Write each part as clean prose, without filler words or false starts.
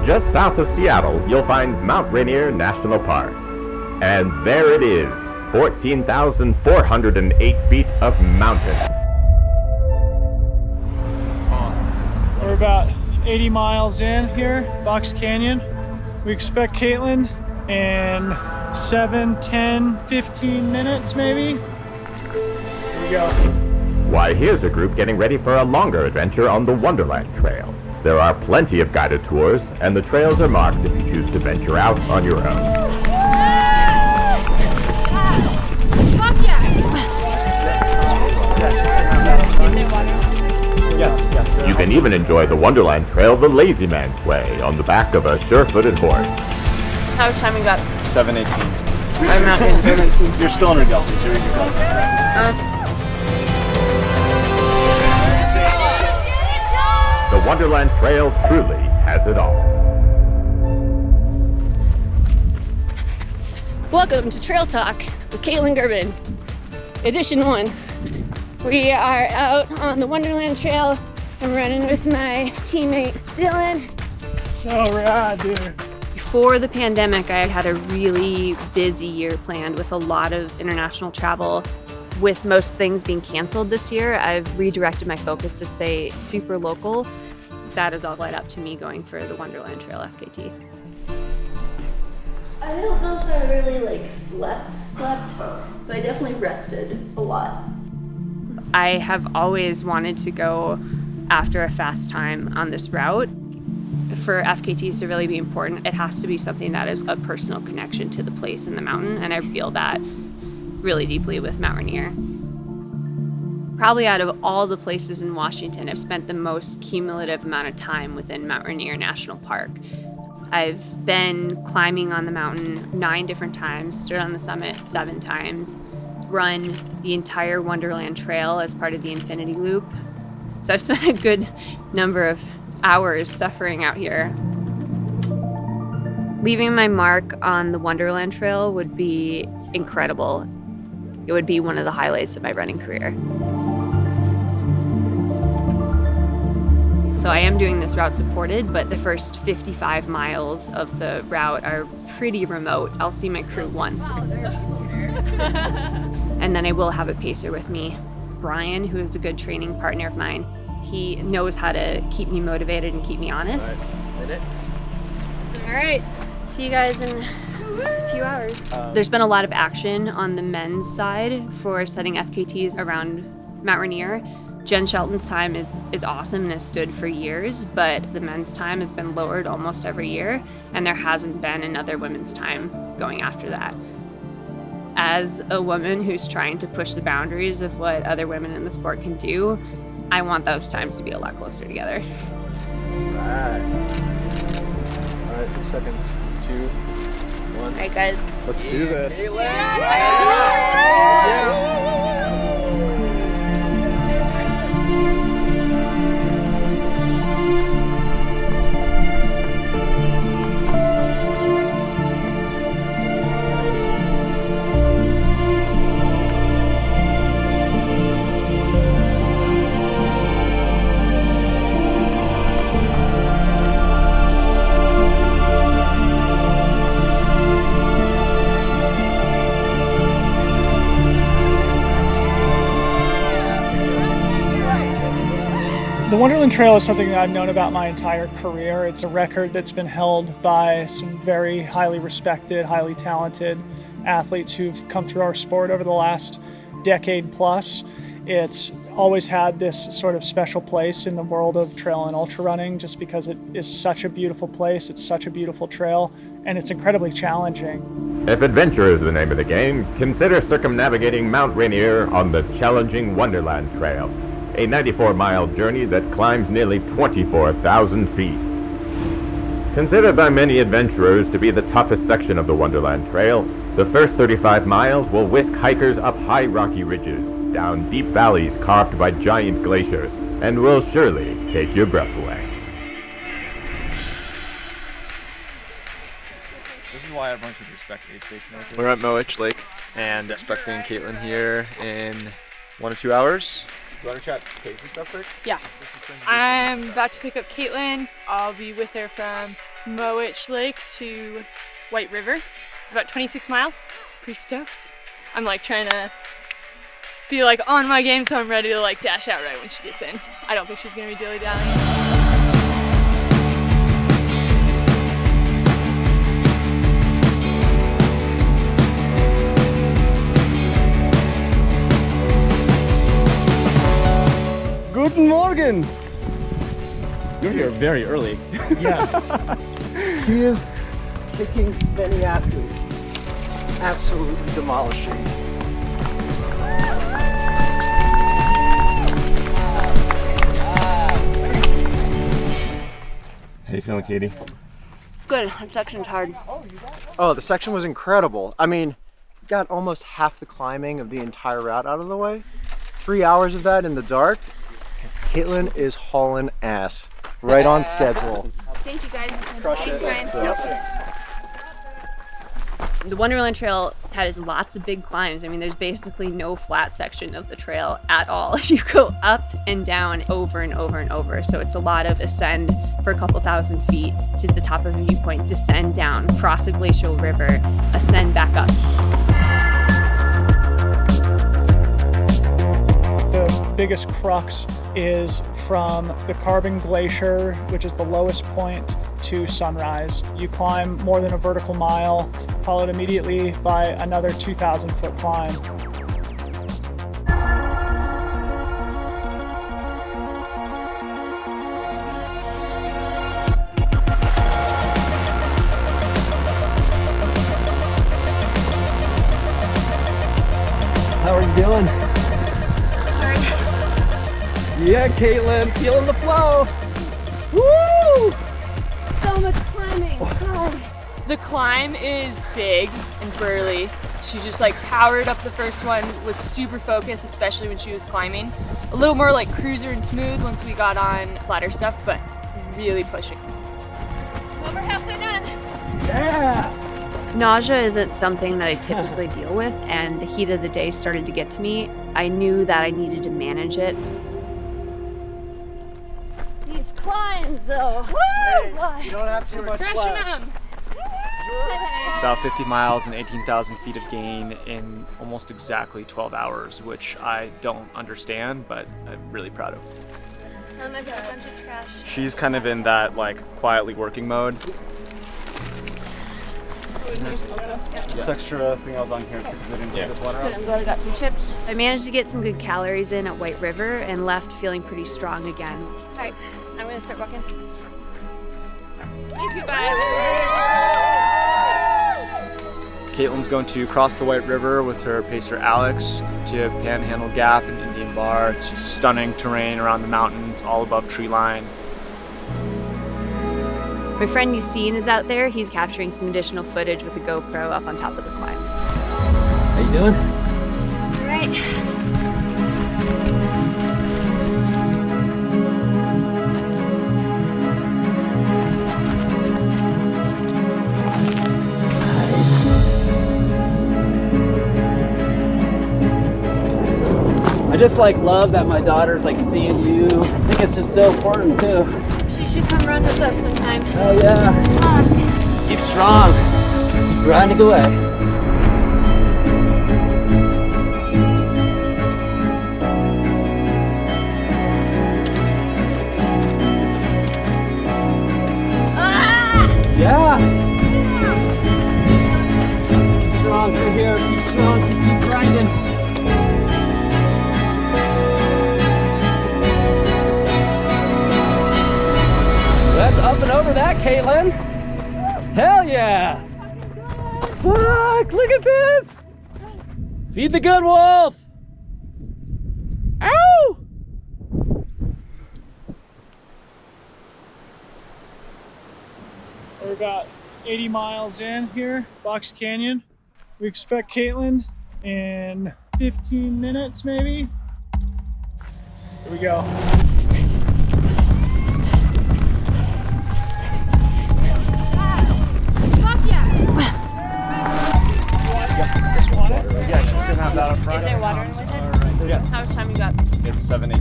just south of Seattle, you'll find Mount Rainier National Park. And there it is, 14,408 feet of mountain. We're about 80 miles in here, Box Canyon. We expect Kaytlyn in 7, 10, 15 minutes maybe. Here we go. Why, here's a group getting ready for a longer adventure on the Wonderland Trail. There are plenty of guided tours, and the trails are marked if you choose to venture out on your own. Yes. You can even enjoy the Wonderland Trail the lazy man's way on the back of a sure-footed horse. How much time we got? 7:18. I'm not in 17. You're still under Delta. You're in your Delta. The Wonderland Trail truly has it all. Welcome to Trail Talk with Kaytlyn Gerbin, Edition 1. We are out on the Wonderland Trail. I'm running with my teammate Dylan. So rad, dude. Before the pandemic, I had a really busy year planned with a lot of international travel. With most things being canceled this year, I've redirected my focus to stay super local. That has all led up to me going for the Wonderland Trail FKT. I don't know if I really slept, but I definitely rested a lot. I have always wanted to go after a fast time on this route. For FKTs to really be important, it has to be something that is a personal connection to the place and the mountain, and I feel that really deeply with Mount Rainier. Probably out of all the places in Washington, I've spent the most cumulative amount of time within Mount Rainier National Park. I've been climbing on the mountain 9 different times, stood on the summit 7 times, run the entire Wonderland Trail as part of the Infinity Loop. So I've spent a good number of hours suffering out here. Leaving my mark on the Wonderland Trail would be incredible. It would be one of the highlights of my running career. So I am doing this route supported, but the first 55 miles of the route are pretty remote. I'll see my crew once. And then I will have a pacer with me, Brian, who is a good training partner of mine. He knows how to keep me motivated and keep me honest. All right. See you guys in a few hours. There's been a lot of action on the men's side for setting FKTs around Mount Rainier. Jen Shelton's time is awesome and has stood for years, but the men's time has been lowered almost every year, and there hasn't been another women's time going after that. As a woman who's trying to push the boundaries of what other women in the sport can do, I want those times to be a lot closer together. All right, 3 seconds. 2, 1. All right, guys. Let's do this. The Wonderland Trail is something that I've known about my entire career. It's a record that's been held by some very highly respected, highly talented athletes who've come through our sport over the last decade plus. It's always had this sort of special place in the world of trail and ultra running just because it is such a beautiful place, it's such a beautiful trail, and it's incredibly challenging. If adventure is the name of the game, consider circumnavigating Mount Rainier on the challenging Wonderland Trail, a 94-mile journey that climbs nearly 24,000 feet. Considered by many adventurers to be the toughest section of the Wonderland Trail, the first 35 miles will whisk hikers up high rocky ridges, down deep valleys carved by giant glaciers, and will surely take your breath away. This is why everyone should respect aid station. We're at Moich Lake and expecting Kaytlyn here in 1 or 2 hours. You want to chat Casey stuff quick? Yeah. I'm about to pick up Kaytlyn. I'll be with her from Mowich Lake to White River. It's about 26 miles. Pretty stoked. I'm like trying to be like on my game, so I'm ready to like dash out right when she gets in. I don't think she's gonna be dilly-dallying. Guten Morgen! You're here very early. Yes. He is kicking many asses. Absolutely demolishing. How you feeling, Katie? Good. That section's hard. Oh, the section was incredible. I mean, got almost half the climbing of the entire route out of the way. 3 hours of that in the dark. Kaytlyn is hauling ass. Right on schedule. Thank you guys. Crush it. The Wonderland Trail has lots of big climbs. I mean, there's basically no flat section of the trail at all. You go up and down over and over and over. So it's a lot of ascend for a couple thousand feet to the top of a viewpoint, descend down, cross a glacial river, ascend back up. The biggest crux is from the Gerbin Glacier, which is the lowest point, to sunrise. You climb more than a vertical mile, followed immediately by another 2,000-foot climb. How are you doing? Yeah, Kaytlyn, feeling the flow. Woo! So much climbing. God. The climb is big and burly. She just like powered up the first one, was super focused, especially when she was climbing. A little more like cruiser and smooth once we got on flatter stuff, but really pushing. Well, we're halfway done. Yeah! Nausea isn't something that I typically deal with, and the heat of the day started to get to me. I knew that I needed to manage it. These climbs, though. Hey, you don't have too much Crushing left. them. About 50 miles and 18,000 feet of gain in almost exactly 12 hours, which I don't understand, but I'm really proud of. Oh my god, a bunch of trash. She's kind of in that like quietly working mode. This extra thing I was on here is because they didn't take this water out. I'm glad I got some chips. I managed to get some good calories in at White River and left feeling pretty strong again. All right, I'm gonna start walking. Thank you guys. Kaytlyn's going to cross the White River with her pacer Alex to Panhandle Gap and Indian Bar. It's just stunning terrain around the mountains, all above tree line. My friend Yassine is out there. He's capturing some additional footage with a GoPro up on top of the climbs. How you doing? All right. I just like love that my daughter's like seeing you. I think it's just so important too. She should come run with us sometime. Oh yeah. Keep strong. Keep grinding away. Yeah. Keep strong through here. Keep strong. Just keep grinding. That's up and over that, Kaytlyn. Hell yeah. Fuck, look at this. Feed the good wolf. Ow. We got 80 miles in here, Box Canyon. We expect Kaytlyn in 15 minutes, maybe. Here we go. Yeah, she's gonna have that up front. Is there water in with it? Yeah. How much time you got? It's 7:18.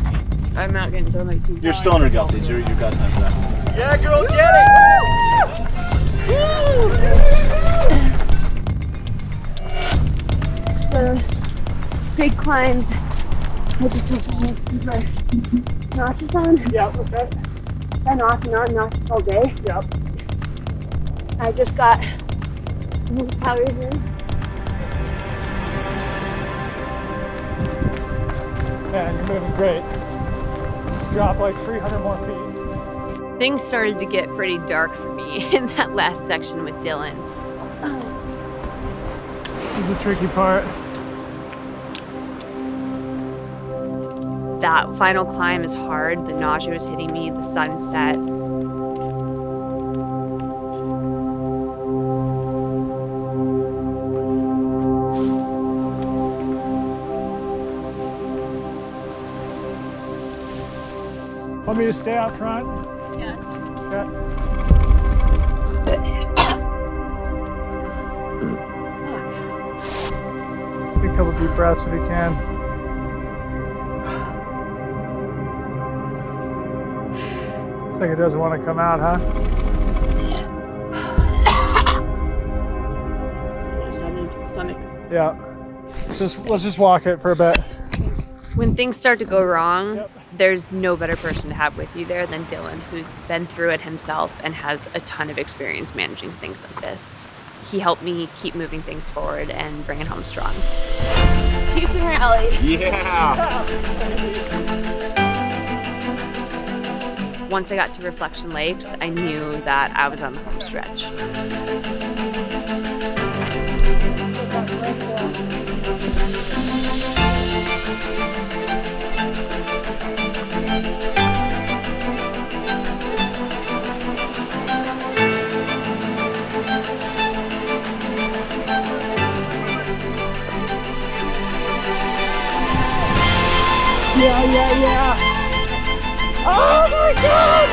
You're still under Gelties. You've got time for that. Yeah, girl, get it! The big climbs, I just have some super nauseous on. Yeah, okay. I'm not nauseous all day. Yep. I just got more calories in. Man, you're moving great. Drop like 300 more feet. Things started to get pretty dark for me in that last section with Dylan. This is the tricky part. That final climb is hard. The nausea was hitting me, the sun set. Want me to stay out front? Yeah. Okay. Take a couple deep breaths if you can. Looks like it doesn't want to come out, huh? Stomach. Yeah. Let's just walk it for a bit. When things start to go wrong, Yep. there's no better person to have with you there than Dylan, who's been through it himself and has a ton of experience managing things like this. He helped me keep moving things forward and bring it home strong. Keep the rally. Yeah! Once I got to Reflection Lakes, I knew that I was on the home stretch. Yeah. Oh my God!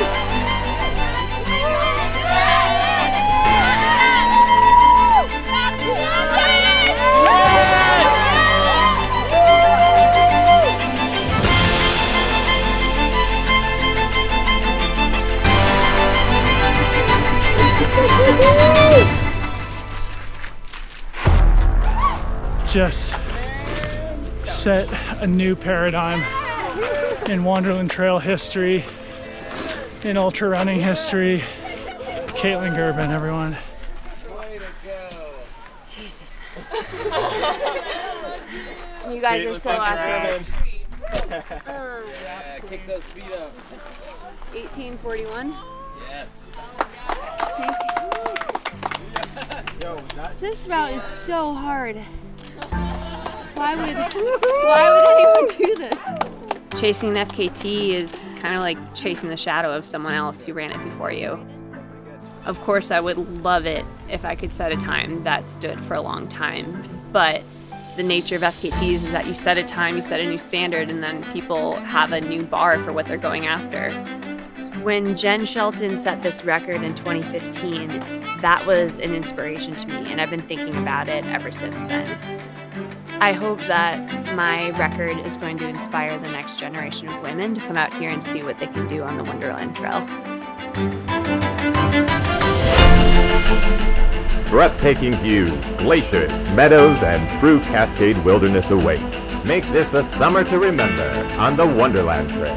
Just set a new paradigm in Wonderland Trail history, in ultra running history. Kaytlyn Gerbin, everyone. Way to go. Jesus. You guys are so awesome. Yeah, kick those feet up. 1841. Yes. This route is so hard. Why would anyone do this? Chasing an FKT is kind of like chasing the shadow of someone else who ran it before you. Of course, I would love it if I could set a time that stood for a long time, but the nature of FKTs is that you set a time, you set a new standard, and then people have a new bar for what they're going after. When Jen Shelton set this record in 2015, that was an inspiration to me, and I've been thinking about it ever since then. I hope that my record is going to inspire the next generation of women to come out here and see what they can do on the Wonderland Trail. Breathtaking views, glaciers, meadows, and true Cascade wilderness await. Make this a summer to remember on the Wonderland Trail.